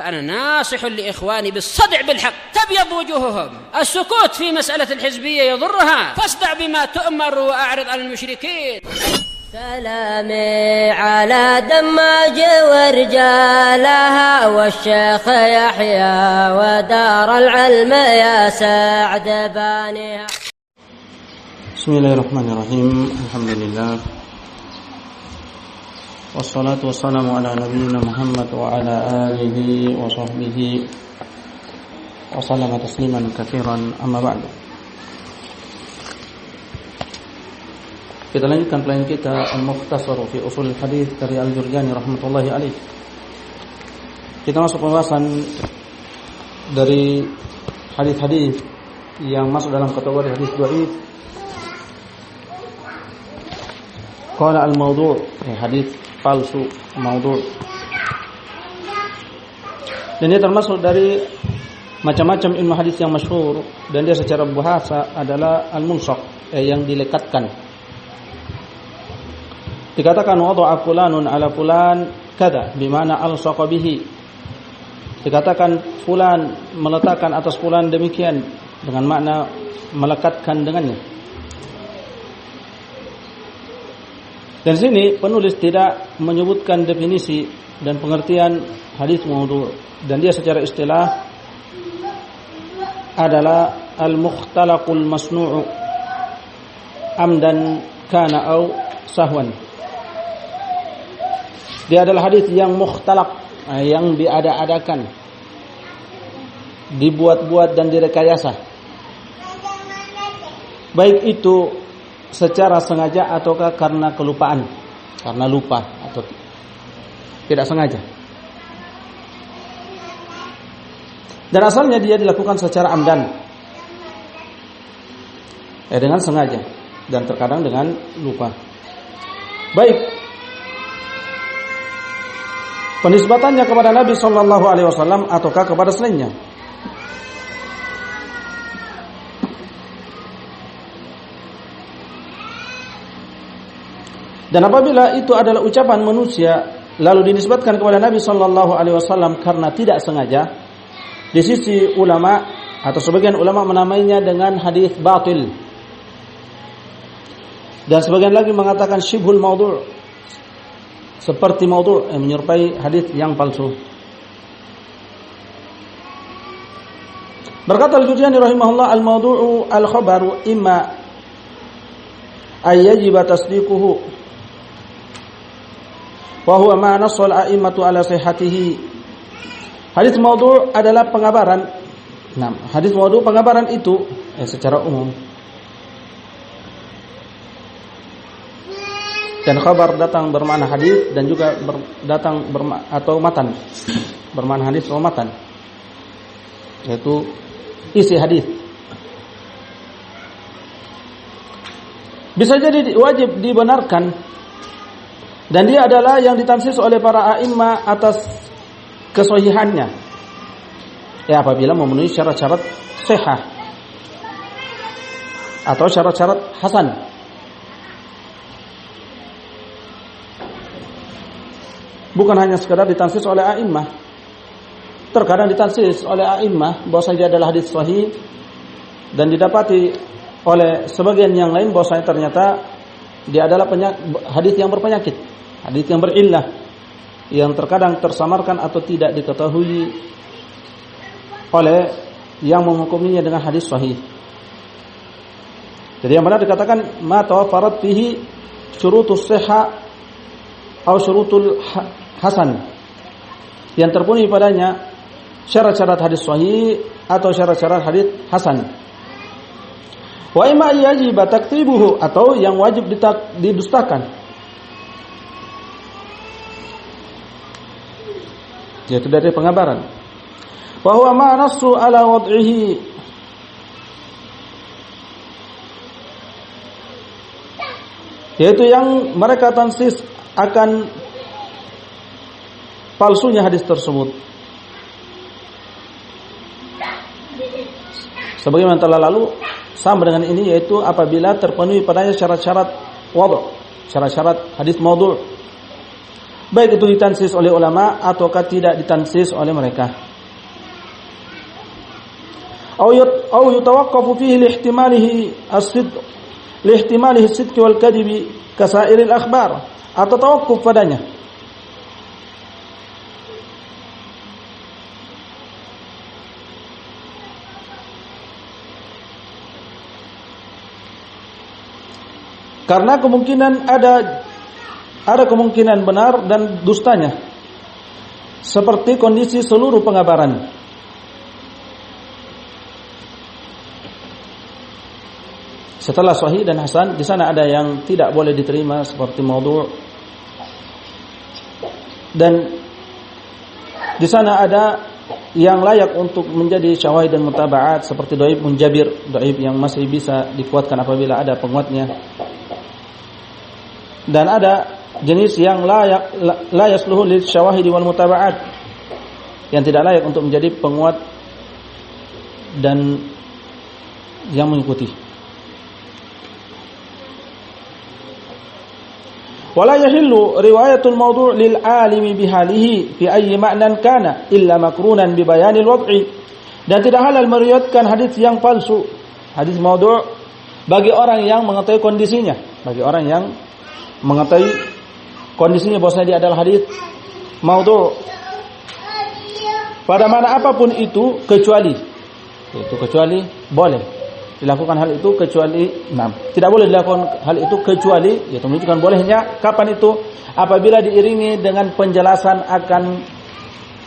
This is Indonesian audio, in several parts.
فأنا ناصح لإخواني بالصدع بالحق تبيض وجوههم. السكوت في مسألة الحزبية يضرها، فاصدع بما تؤمر وأعرض عن المشركين. سلامي على دماج ورجالها والشيخ يحيى ودار العلم يا سعد بانيها. بسم الله الرحمن الرحيم. الحمد لله والصلاة والسلام على نبينا محمد وعلى آله وصحبه وسلم تسليما كثيرا. أما بعد, kita lanjutkan pelajaran kita Al-Mukhtasar fi Ushul Hadits dari Al-Jurjani rahmatullahi alaih. Kita masuk pembahasan dari hadis-hadis yang masuk dalam kategori hadis dhaif. Qala al-mawdu', hadis palsu, mawdu'. Dan dia termasuk dari macam-macam ilmu hadis yang masyhur, dan dia secara bahasa adalah al-munshaq, yang dilekatkan. Dikatakan wada'a fulanun ala fulan kada, bimana alsaqa bihi. Dikatakan fulan meletakkan atas fulan demikian, dengan makna melekatkan dengannya. Dan sini penulis tidak menyebutkan definisi dan pengertian hadis maudhu', dan dia secara istilah adalah al-mukhtalaqul masnu'u amdan kana au sahwan. Dia adalah hadis yang mukhtalaq, yang diada-adakan, dibuat-buat dan direkayasa, baik itu secara sengaja ataukah karena kelupaan, karena lupa atau tidak sengaja. Dan asalnya dia dilakukan secara amdan, dengan sengaja, dan terkadang dengan lupa. Baik penisbatannya kepada Nabi sallallahu alaihi wasallam ataukah kepada selainnya. Dan apabila itu adalah ucapan manusia lalu dinisbatkan kepada Nabi sallallahu alaihi wasallam karena tidak sengaja, di sisi ulama atau sebagian ulama menamainya dengan hadis batil. Dan sebagian lagi mengatakan syibhul maudhu', seperti maudhu', yang menyerupai hadis yang palsu. Berkata Al-Jurjani rahimahullah, al-maudhu'u al-khabaru imma ay yajiba tasdiquhu wa huwa ma nassal a'immatu ala sihhatihi. Hadis maudhu' adalah pengabaran. Nah, hadis maudhu' pengabaran itu secara umum. Dan khabar datang bermakna hadis dan juga datang atau matan, bermakna hadis atau matan, yaitu isi hadis. Bisa jadi wajib dibenarkan, dan dia adalah yang ditansis oleh para a'immah atas kesahihannya, apabila memenuhi syarat-syarat sahih atau syarat-syarat hasan. Bukan hanya sekadar ditansis oleh a'immah. Terkadang ditansis oleh a'immah bahwasanya dia adalah hadis sahih, dan didapati oleh sebagian yang lain bahwasanya ternyata dia adalah hadis yang berpenyakit, hadis yang berillah, yang terkadang tersamarkan atau tidak diketahui oleh yang menghukuminya dengan hadis sahih. Jadi yang benar dikatakan ma tawaffarat fihi syurutus sihah atau syurutul hasan, yang terpenuhi padanya syarat-syarat hadis sahih atau syarat-syarat hadis hasan. Wa imma yajib taktibuhu, atau yang wajib didustakan, yaitu dari pengabaran. Wa huwa ma nassu ala wad'ihi, yaitu yang mereka tansis akan palsunya hadis tersebut. Sebagaimana telah lalu, sama dengan ini, yaitu apabila terpenuhi padanya syarat-syarat wadh', syarat-syarat hadis maudhu'. baik itu ditansis oleh ulama ataukah tidak ditansis oleh mereka. Au yutawaqqafu fihi lihtimalihi as-sidq wal kadhib kasairil akhbar, atau tawakkuf padanya. Karena kemungkinan ada kemungkinan benar dan dustanya, seperti kondisi seluruh pengabaran. Setelah sahih dan hasan, di sana ada yang tidak boleh diterima seperti maudhu', dan di sana ada yang layak untuk menjadi syawahid dan mutaba'at seperti dhaif munjabir, dhaif yang masih bisa dikuatkan apabila ada penguatnya. Dan ada jenis yang la yasluhu lil syawahid wal mutaba'at, yang tidak layak untuk menjadi penguat dan yang mengikuti. Wala yahillu riwayatul mawdu' lil alimi bihalihi fi ayyi ma'nan kana illa makrunan bi bayanil wad'i. Dan tidak halal meriwayatkan hadis yang palsu, hadis mawdu' bagi orang yang mengetahui kondisinya, bagi orang yang mengetahui kondisinya bahwasanya dia adalah hadis maudhu' pada mana apapun itu, kecuali boleh dilakukan hal itu kecuali tidak boleh dilakukan hal itu kecuali, yaitu menunjukkan bolehnya kapan itu, apabila diiringi dengan penjelasan akan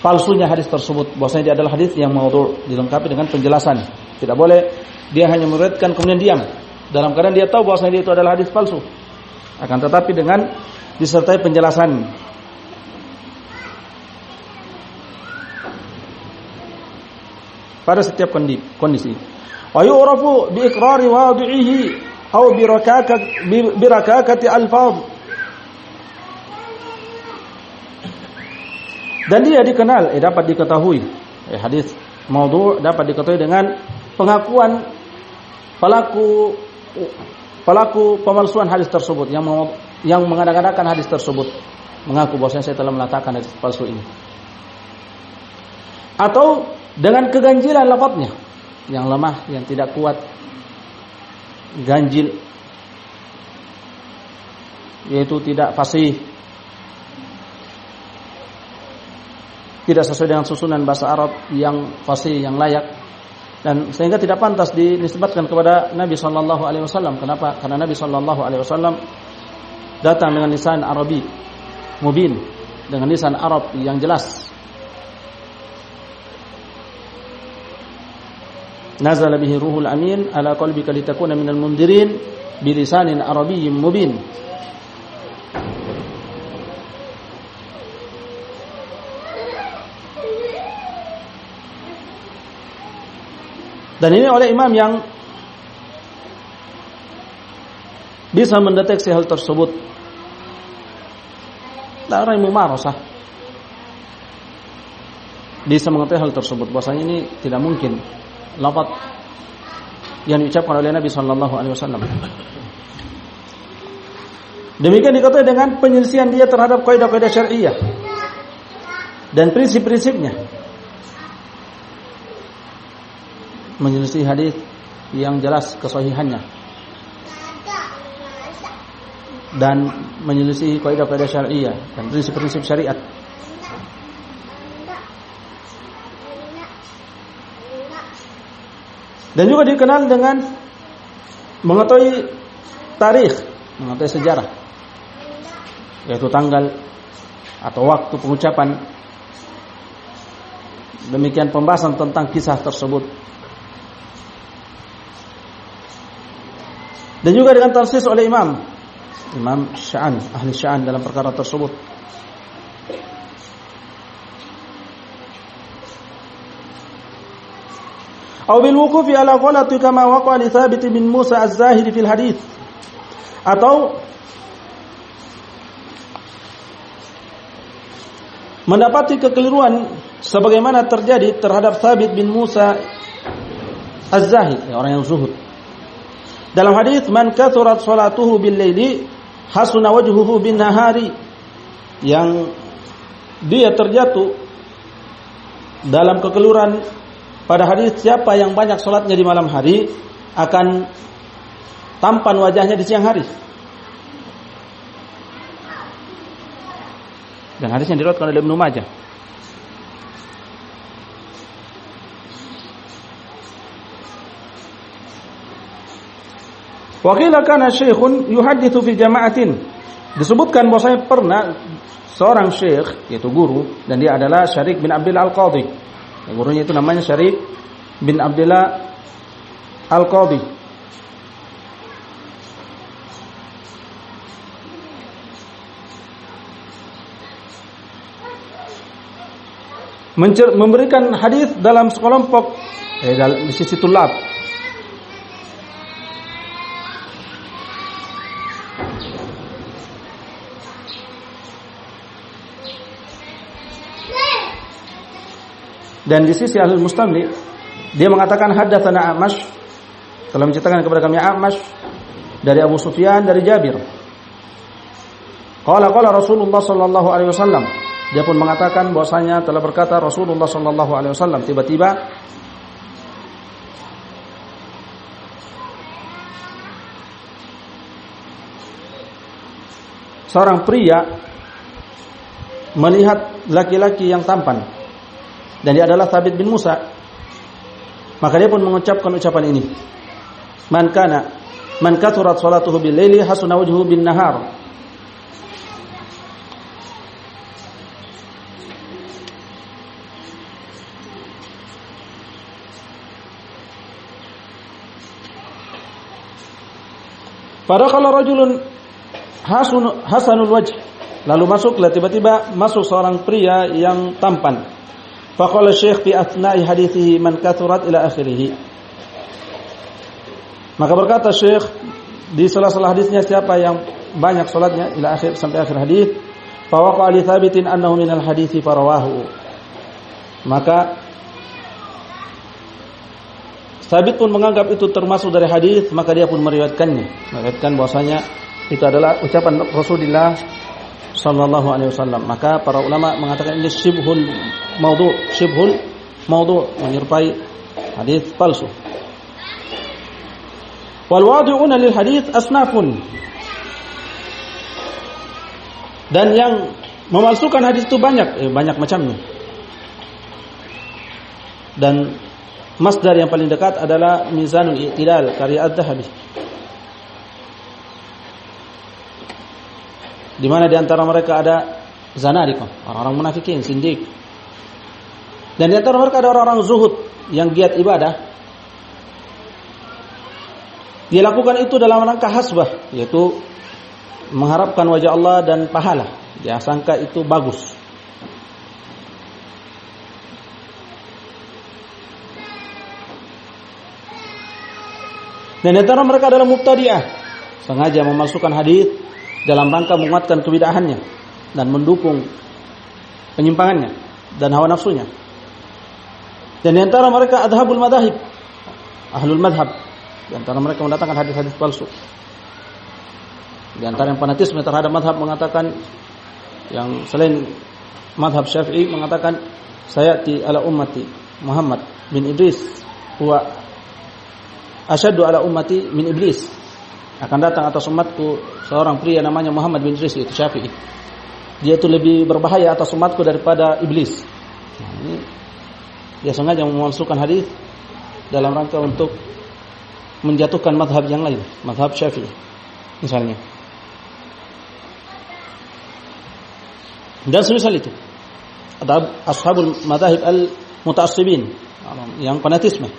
palsunya hadis tersebut, bahwasanya dia adalah hadis yang maudhu', dilengkapi dengan penjelasan. Tidak boleh dia hanya meriwayatkan kemudian diam dalam keadaan dia tahu bahwasanya dia itu adalah hadis palsu, akan tetapi dengan disertai penjelasan. Pada setiap kondisi. Wa yu'rafu bi iqrari wadi'ihi aw bi rakakati alfaz. Dan dia dikenal, dapat diketahui, hadis maudhu' dapat diketahui dengan pengakuan pelaku pemalsuan hadis tersebut, yang mengada-ngadakan hadis tersebut, mengaku bahwasanya saya telah meletakkan hadis palsu ini, atau dengan keganjilan lafadznya yang lemah, yang tidak kuat, ganjil, yaitu tidak fasih, tidak sesuai dengan susunan bahasa Arab yang fasih, yang layak, dan sehingga tidak pantas dinisbatkan kepada Nabi sallallahu alaihi wasallam. Kenapa? Karena Nabi sallallahu alaihi wasallam datang dengan lisan Arabi mubin, dengan lisan Arab yang jelas. Nazala bihi ruhul amin ala qalbika litakuna minal mundirin bilisanin arabiyyin mubin. Dan ini oleh imam yang bisa mendeteksi hal tersebut. Dan orang yang mumarasah bisa mengetahui hal tersebut, bahwasanya ini tidak mungkin lafaz yang diucapkan oleh Nabi sallallahu alaihi wasallam. Demikian dikatakan dengan penyelesaian dia terhadap kaidah-kaidah syar'iyyah dan prinsip-prinsipnya. Menyelisih hadis yang jelas kesahihannya dan menyelisih kaidah-kaidah syar'iyyah dan prinsip-prinsip syariat. Dan juga dikenal dengan mengetahui tarikh, mengetahui sejarah, yaitu tanggal atau waktu pengucapan. Demikian pembahasan tentang kisah tersebut. Dan juga dengan tansis oleh imam sya'an, ahli sya'an dalam perkara tersebut. Atau bil wuqufi ala ghalati kama waqa'a li Thabit bin Musa az-Zahiri fil hadits, atau mendapati kekeliruan sebagaimana terjadi terhadap Thabit bin Musa az-Zahid, orang yang zuhud, dalam hadis man kathurat salatuhu bil laili hasuna wajhuhu bin nahari, yang dia terjatuh dalam kekeliruan pada hadis siapa yang banyak sholatnya di malam hari akan tampan wajahnya di siang hari. Dan hadis yang diriwayatkan oleh Ibnu Majah. Wa qila kana syekhun yuhadditsu fi jama'atin. Disebutkan bahwasanya pernah seorang syekh, yaitu guru, dan dia adalah Syarik bin Abdullah Al-Qadhi. Gurunya itu namanya Syarik bin Abdullah Al-Qadhi. Memberikan hadis dalam sekelompok di sisi tulab. Dan di sisi Ahlul Mustamli dia mengatakan haddatsana A'mash, telah menceritakan kepada kami A'mash dari Abu Sufyan dari Jabir. Qala Rasulullah sallallahu alaihi wasallam. Dia pun mengatakan bahwasanya telah berkata Rasulullah sallallahu alaihi wasallam, tiba-tiba seorang pria melihat laki-laki yang tampan, dan dia adalah Thabit bin Musa. Maka dia pun mengucapkan ucapan ini, man kathurat salatuhu bil laili hasuna wajhuhu bin nahar. Fadakhala rajulun hasanul wajh. Lalu tiba-tiba masuk seorang pria yang tampan. Faqala Syekh fi athna'i hadithihi man kathurat ila akhirih. Maka berkata Syekh di sela-sela hadisnya siapa yang banyak salatnya ila akhir sampai akhir hadis. Fa waqa li thabitin annahu minal hadithi farawahu. Maka Sabit pun menganggap itu termasuk dari hadis, maka dia pun meriwayatkan bahwasanya itu adalah ucapan Rasulullah sallallahu alaihi wasallam. Maka para ulama mengatakan ini syibhul maudhu, menyerupai hadis palsu. Wal wadi'una lil hadis asnafun. Dan yang memalsukan hadis itu banyak macamnya. Dan masdar yang paling dekat adalah Mizanul I'tidal karya Az-Zahabi, di mana di antara mereka ada zanadiqah, orang-orang munafikin, sindik. Dan di antara mereka ada orang-orang zuhud yang giat ibadah. Dia lakukan itu dalam rangka hasbah, yaitu mengharapkan wajah Allah dan pahala. Dia sangka itu bagus. Dan di antara mereka adalah mubtadi'ah, sengaja memasukkan hadis dalam rangka menguatkan kebid'ahannya dan mendukung penyimpangannya dan hawa nafsunya. Dan di antara mereka adhabul madahib, ahlul madhab, di antara mereka mendatangkan hadis-hadis palsu. Di antara yang fanatisme terhadap madhab mengatakan, yang selain madhab Syafi'i mengatakan sayati ala ummati Muhammad bin Idris huwa asyaddu ala ummati min iblis. Akan datang atas umatku seorang pria namanya Muhammad bin Idris, yaitu Syafi'i. Dia itu lebih berbahaya atas umatku daripada iblis. Nah, ini dia sengaja memalsukan hadis dalam rangka untuk menjatuhkan mazhab yang lain, mazhab Syafi'i misalnya. Dan semisal itu ada ashabul madzahib al-muta'assibin yang fanatisme.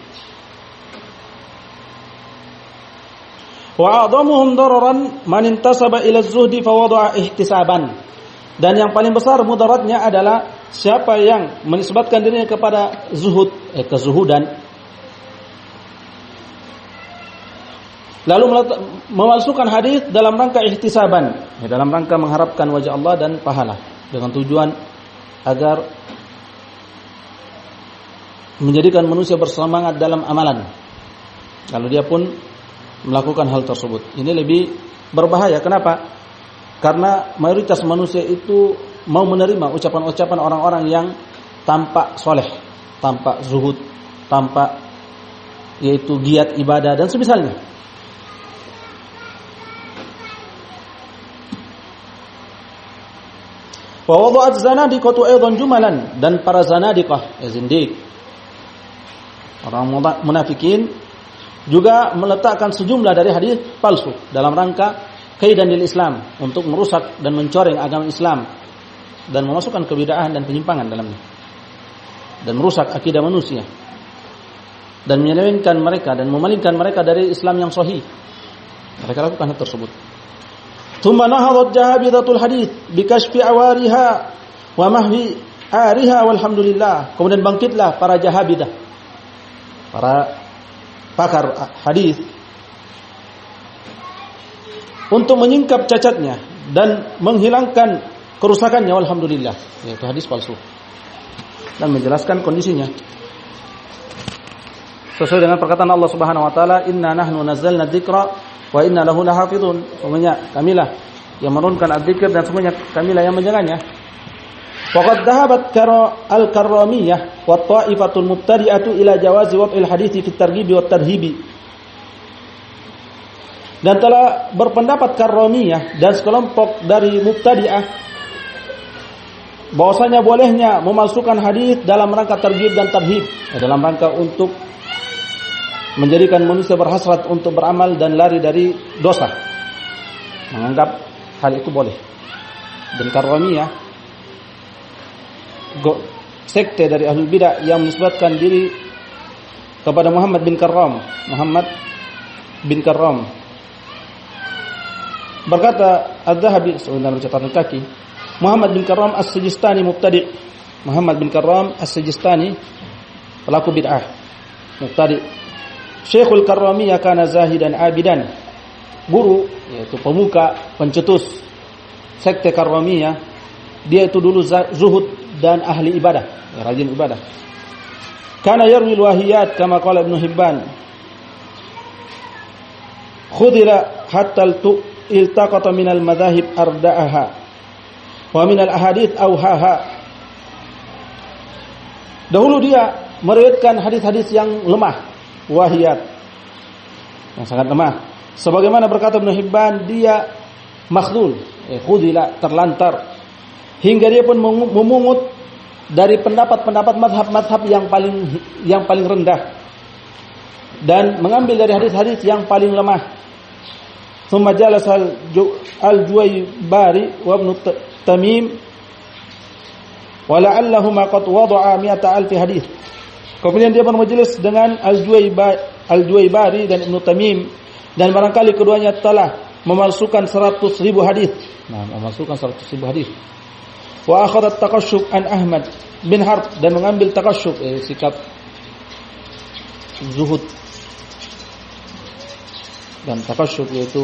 Wa a'dhamuhum dararan man intasaba ila az-zuhdi fa wada'a ihtisaban. Dan yang paling besar mudaratnya adalah siapa yang menisbatkan dirinya kepada zuhud, kezuhudan, lalu memalsukan hadis dalam rangka ihtisaban, dalam rangka mengharapkan wajah Allah dan pahala, dengan tujuan agar menjadikan manusia bersemangat dalam amalan. Lalu dia pun melakukan hal tersebut. Ini lebih berbahaya. Kenapa? Karena mayoritas manusia itu mau menerima ucapan-ucapan orang-orang yang tampak soleh, tampak zuhud, tampak yaitu giat ibadah dan semisalnya. Wa wada'at zanadiqatu aidan jumalan, dan para zanadiqah, zindiq, orang munafikin juga meletakkan sejumlah dari hadis palsu dalam rangka kaidanil Islam, untuk merusak dan mencoreng agama Islam dan memasukkan kebid'ahan dan penyimpangan dalamnya dan merusak akidah manusia dan menyelewengkan mereka dan memalingkan mereka dari Islam yang sahih. Mereka lakukan hal tersebut. Thumma nahadat jahabidatul hadits bikashfi awariha wa mahwi ariha walhamdulillah. Kemudian bangkitlah para jahabidah, para pakar hadis, untuk menyingkap cacatnya dan menghilangkan kerusakannya, walhamdulillah, yaitu hadis palsu, dan menjelaskan kondisinya sesuai dengan perkataan Allah Subhanahu wa taala, inna nahnu nazzalna dzikra wa inna lahu lahafizun. Semuanya kamilah yang menurunkan adzikir dan semuanya kamilah yang menjaganya. Waqad dhahabat al-karramiyah wa ta'ifatul mubtadi'atu ila jawazi wad'il hadithi fi targhib wa tarhibi. Dan telah berpendapat karramiyah dan sekelompok dari mubtadi'ah bahwasanya bolehnya memasukkan hadis dalam rangka targhib dan tarhib, dalam rangka untuk menjadikan manusia berhasrat untuk beramal dan lari dari dosa. Menganggap hal itu boleh. Dan Karramiyah, sekte dari ahlul bidah yang menisbatkan diri kepada Muhammad bin Karram. Berkata Az-Zahabi dalam catatan kaki, Muhammad bin Karram As-Sijistani mubtadi'. Muhammad bin Karram As-Sijistani pelaku bid'ah, mubtadi'. Syekhul Karramiyah kana zahidan abidan. Guru, yaitu pemuka, pencetus sekte Karramiyah, dia itu dulu zuhud dan ahli ibadah, rajin ibadah. Kana yarwi wahiyat kama qala Ibnu Hibban. Khudira hatta iltaqata min al-madhahib arda'aha wa min al-ahadits awhaha. Dahulu dia meriwayatkan hadis-hadis yang lemah, wahiyat, yang sangat lemah. Sebagaimana berkata Ibnu Hibban, dia makhlul, khudila, terlantar, hingga dia pun memungut dari pendapat-pendapat mazhab-mazhab yang paling rendah dan mengambil dari hadis-hadis yang paling lemah. Thumma jalasa al-Juwaybari wa Ibnu Tamim wa la'allahuma qad wada'a 100,000 hadis. Kemudian dia bermajelis dengan Al-Juwaybari dan Ibnu Tamim, dan barangkali keduanya telah memalsukan 100,000 hadis. Nah, memalsukan 100,000 hadis. Wa akhadha at-taqashshuf an Ahmad bin Harb, dan mengambil taqashshuf, sikap zuhud. Dan taqashshuf yaitu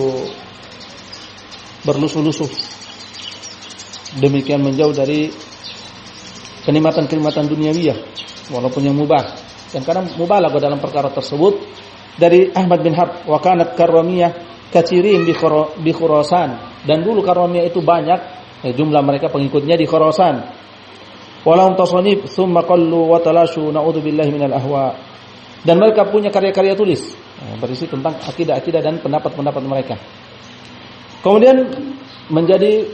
berlusuh-lusuh, demikian menjauh dari kenikmatan-kenikmatan duniawiyah, walaupun yang mubah. Dan kadang mubalah dalam perkara tersebut. Dari Ahmad bin Harb, wa kanat Karramiyah katsirin bi Khurasan, dan dulu Karramiyah itu banyak jumlah mereka pengikutnya di Khurasan. Walahum tasanif thumma qallu wa talashu na'udzubillahi minal ahwa. Dan mereka punya karya-karya tulis berisi tentang akidah-akidah dan pendapat-pendapat mereka. Kemudian menjadi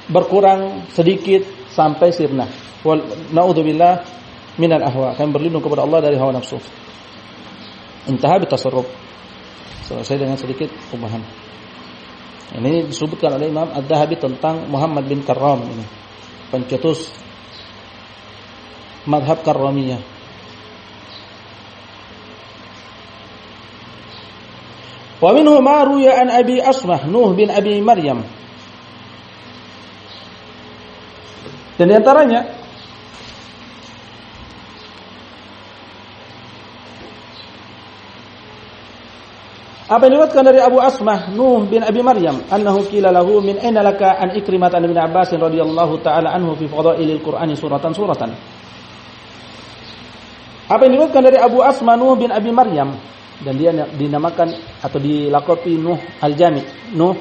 berkurang sedikit sampai sirna. Wal na'udzubillah minal ahwa. Kami berlindung kepada Allah dari hawa nafsu. Intaha bitasarruf. Selesai dengan sedikit perubahan. Ini disebutkan oleh Imam Ad-Dhahabi tentang Muhammad bin Karram ini, pencetus madhab Karramiyah. Wa minhu ma ruya an Abi Asmah Nuh bin Abi Maryam. Dan di antaranya apa yang diriwayatkan dari Abu Asmah Nuh bin Abi Maryam, annahu qila lahu min aina laka an Ikrimah bin Abbas radhiyallahu taala anhu fi fadailil Qur'ani suratan. Apa yang diriwayatkan dari Abu Asmah Nuh bin Abi Maryam, dan dia dinamakan atau dilaqabi Nuh Al-Jami. Nuh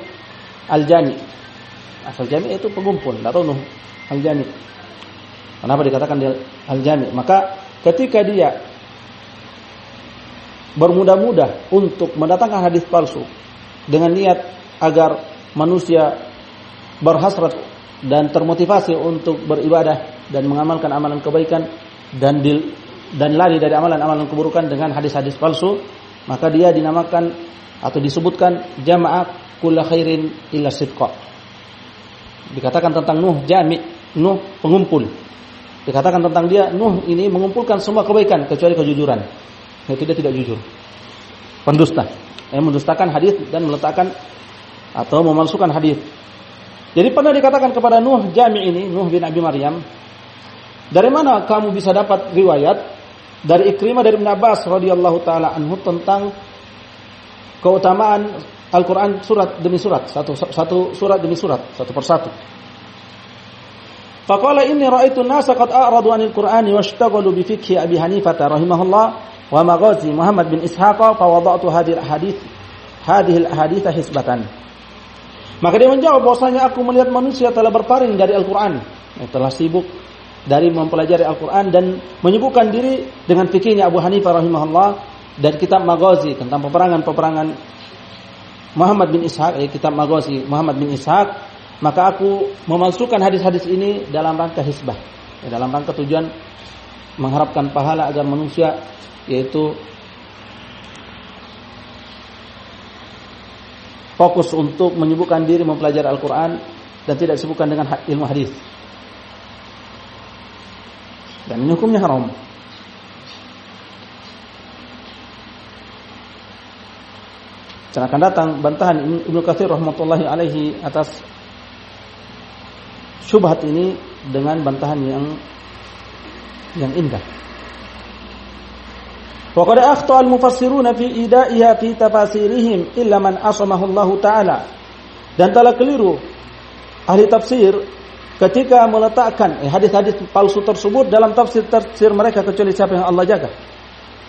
Al-Jami. Asal jami itu pengumpul, atau Nuh al-jami'. Kenapa dikatakan dia al-jami'? Maka ketika dia bermudah-mudah untuk mendatangkan hadis palsu dengan niat agar manusia berhasrat dan termotivasi untuk beribadah dan mengamalkan amalan kebaikan dan lari dari amalan-amalan keburukan dengan hadis-hadis palsu, maka dia dinamakan atau disebutkan jama'ah kulla khairin illa sidqa. Dikatakan tentang Nuh jami', Nuh pengumpul. Dikatakan tentang dia, Nuh ini mengumpulkan semua kebaikan kecuali kejujuran. Yaitu dia tidak jujur. Pendusta. Mendustakan hadis dan meletakkan atau memalsukan hadis. Jadi pernah dikatakan kepada Nuh jami' ini, Nuh bin Abi Maryam, dari mana kamu bisa dapat riwayat dari Ikrimah dari Ibn Abbas radhiyallahu taala anhu tentang keutamaan Al-Quran surat demi surat, satu surat demi surat, satu persatu. Faqala inni ra'aitu an-nasa qad a'radu 'anil Qur'ani washtaghalu bi fiqhi Abi Hanifah rahimahullah wa maghazi Muhammad bin Ishaq fa wada'tu hadhihi al-ahadits hisbatan. Maka dia menjawab bahwasanya aku melihat manusia telah berpaling dari Al-Quran, telah sibuk dari mempelajari Al-Quran dan menyibukkan diri dengan fikihnya Abu Hanifah rahimahullah dan kitab Maghazi tentang peperangan Muhammad bin Ishaq, kitab Maghazi Muhammad bin Ishaq. Maka aku memalsukan hadis-hadis ini dalam rangka hisbah, dalam rangka tujuan mengharapkan pahala agar manusia yaitu fokus untuk menyibukkan diri mempelajari Al-Quran dan tidak disibukkan dengan ilmu hadis. Dan ini hukumnya haram. Dan akan datang bantahan Ibnu Katsir rahmatullahi alaihi atas syubhat ini dengan bantahan yang indah. Wa qad akhta al-mufassiruna fi ida'iha fi tafasirihim illa man asamahu Allah taala. Dan telah keliru ahli tafsir ketika meletakkan hadis-hadis palsu tersebut dalam tafsir mereka kecuali siapa yang Allah jaga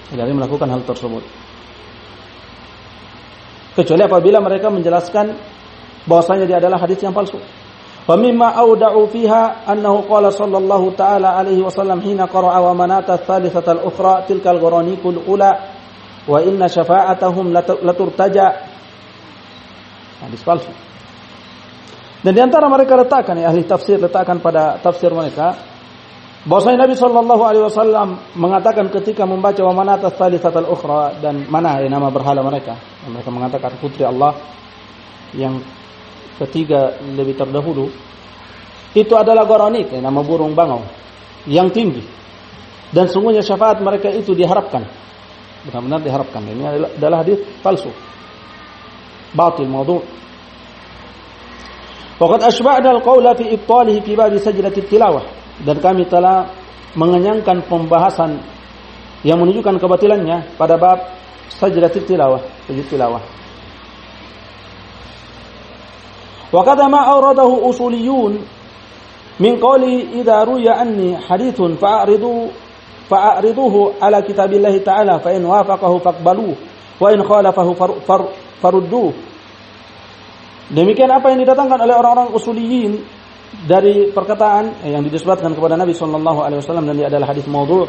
dari melakukan hal tersebut. Kecuali apabila mereka menjelaskan bahwasanya dia adalah hadis yang palsu. Wa mimma awda'u fiha annahu qala sallallahu ta'ala alaihi wasallam hina qara'a wa manata ats-tsalitsata al-ukhra tilkal gharanikul ula wa inna syafa'atahum laturtaja. Hadis palsu. Dan di antara mereka letakkan ahli tafsir letakkan pada tafsir mereka bahwasanya Nabi sallallahu alaihi wasallam mengatakan ketika membaca wa manata ats-tsalitsata al-ukhra dan mana nama berhala mereka. Mereka mengatakan putri Allah yang ketiga lebih terdahulu itu adalah Gharanik, nama burung bangau yang tinggi, dan sungguhnya syafaat mereka itu diharapkan, benar-benar diharapkan. Ini adalah hadis palsu, batil, maudhu'. Waqad ashba'na al-qawla fi ibtalihi fi bab sajdatit tilawah, dan kami telah mengenyangkan pembahasan yang menunjukkan kebatilannya pada bab sajdatit tilawah, sujud tilawah. Wa kadza ma awradahu usuliyun min qawli idza ruya anni hadithun fa'riduhu ala kitabillahi ta'ala fa in wafaqahu faqbaluhu wa in khalafahu farudduhu. Demikian apa yang didatangkan oleh orang-orang usuliyin dari perkataan yang dinisbatkan kepada Nabi sallallahu alaihi wasallam dan dia adalah hadis maudhu'.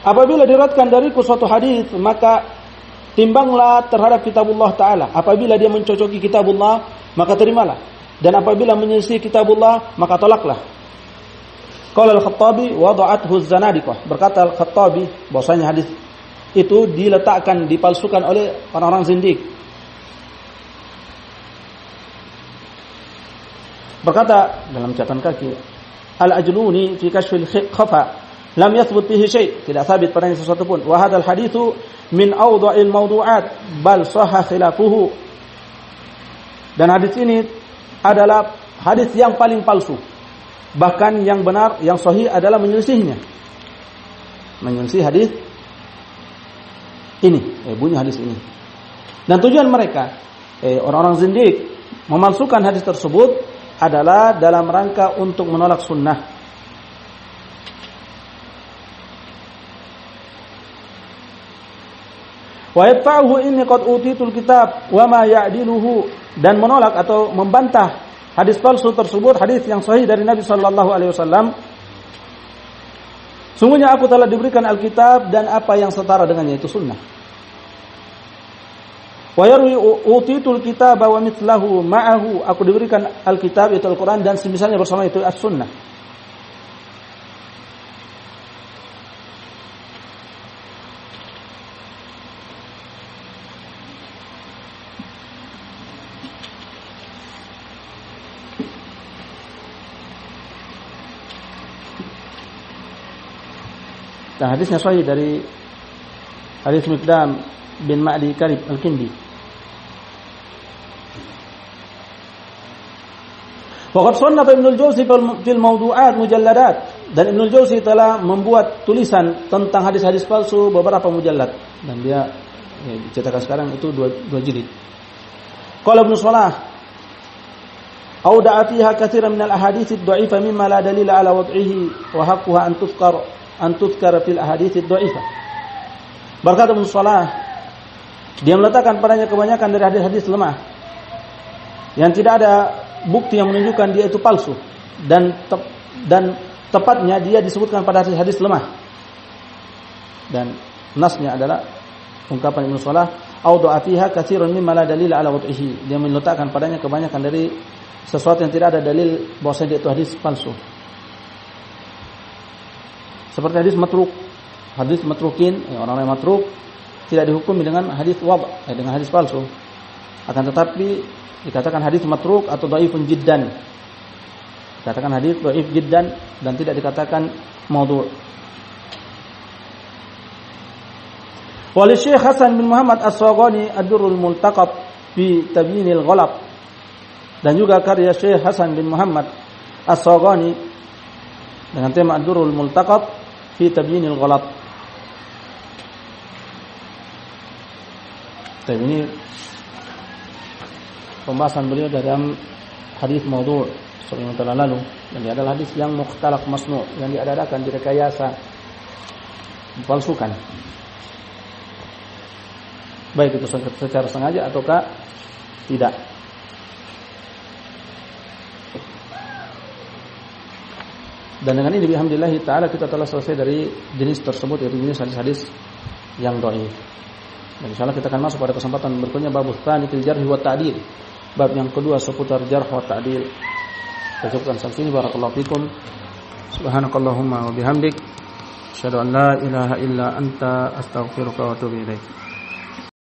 Apabila diriwayatkan dariku suatu hadis, maka timbanglah terhadap kitabullah ta'ala. Apabila dia mencocoki kitabullah, maka terimalah. Dan apabila menyelisih kitabullah, maka tolaklah. Qala al-Khattabi wada'athu az-zanadiqah. Berkata al-Khattabi bahwasanya hadis itu diletakkan, dipalsukan oleh orang-orang zindiq. Berkata dalam catatan kaki Al-Ajluni fi kashfil khafa lam yathbut bihi syai', tidak sabit padanya sesuatu pun. Wa hadzal haditsu min awdha'il mawdu'at bal sahha khilafuhu. Dan hadis ini adalah hadis yang paling palsu. Bahkan yang benar, yang sahih adalah menyelisihnya. Menyelisih hadis ini, bunyi hadis ini. Dan tujuan mereka orang-orang zindiq memalsukan hadis tersebut adalah dalam rangka untuk menolak sunnah. Wa yadfa'uhu inni qad utitul kitab wa ma ya'diluhu, dan menolak atau membantah hadis palsu tersebut, hadis yang sahih dari Nabi sallallahu alaihi wasallam. Sungguhnya aku telah diberikan Alkitab dan apa yang setara dengannya, itu sunnah. Wa yarwi utitul kitaba wa mithlahu ma'ahu, aku diberikan Alkitab itu Al-Qur'an dan semisalnya bersama itu as-sunnah. Dan hadisnya sahih dari hadis Miqdam bin Ma'di Karib Al-Kindi. Waqad sannafa Ibnul Jauzi fil mawdu'at mujalladat, dan Ibnul Jauzi telah membuat tulisan tentang hadis-hadis palsu beberapa mujallad, dan dia dicetakkan sekarang itu dua jilid. Qala Ibnu Shalah awda'a fiha katsiran min al-ahadits ad-dha'ifah mimma la dalila ala wad'ihi wa haqquha an tudhkar fil ahadits ad-dha'ifah. Berkata Ibnu Shalah, dia meletakkan padanya kebanyakan dari hadis-hadis lemah yang tidak ada bukti yang menunjukkan dia itu palsu, dan tepatnya dia disebutkan pada hadis-hadis lemah, dan nasnya adalah ungkapan Ibnu Shalah awda'a fiha katsiran mimma la dalila ala wad'ihi. Dia meletakkan padanya kebanyakan dari sesuatu yang tidak ada dalil bahwasanya dia itu hadis palsu. Seperti hadis matruk, hadis matrukin, orang-orang matruk tidak dihukumi dengan hadis wad', dengan hadis palsu. Akan tetapi dikatakan hadis matruk atau dhaifun jiddan. Dikatakan hadis dhaif jiddan dan tidak dikatakan maudhu'. Wali Syekh Hasan bin Muhammad As-Saghani Ad-Durrul Multaqat fi Tabyinil Ghalab, dan juga karya Syekh Hasan bin Muhammad As-Saghani dengan tema Ad-Durrul Multaqat fi Tabyinil Ghalab. Ini pembahasan beliau dalam hadis maudhu' sebelum telah lalu, dan dia adalah hadis yang mukhtalaq masnu', yang diadakan, direkayasa, dipalsukan, baik itu secara sengaja ataukah tidak. Dan dengan ini bihamdillah ta'ala kita telah selesai dari jenis tersebut, yaitu jenis hadis-hadis yang dhaif. Dan insyaallah kita akan masuk pada kesempatan berikutnya bab tsani fil jarh wa ta'dil, bab yang kedua seputar jarh wa ta'dil. Kita cukupkan sampai sini. Barakallahu fikum. Subhanakallahumma wa bihamdik, asyhadu an la ilaha illa anta, astaghfiruka wa atubu ilaik.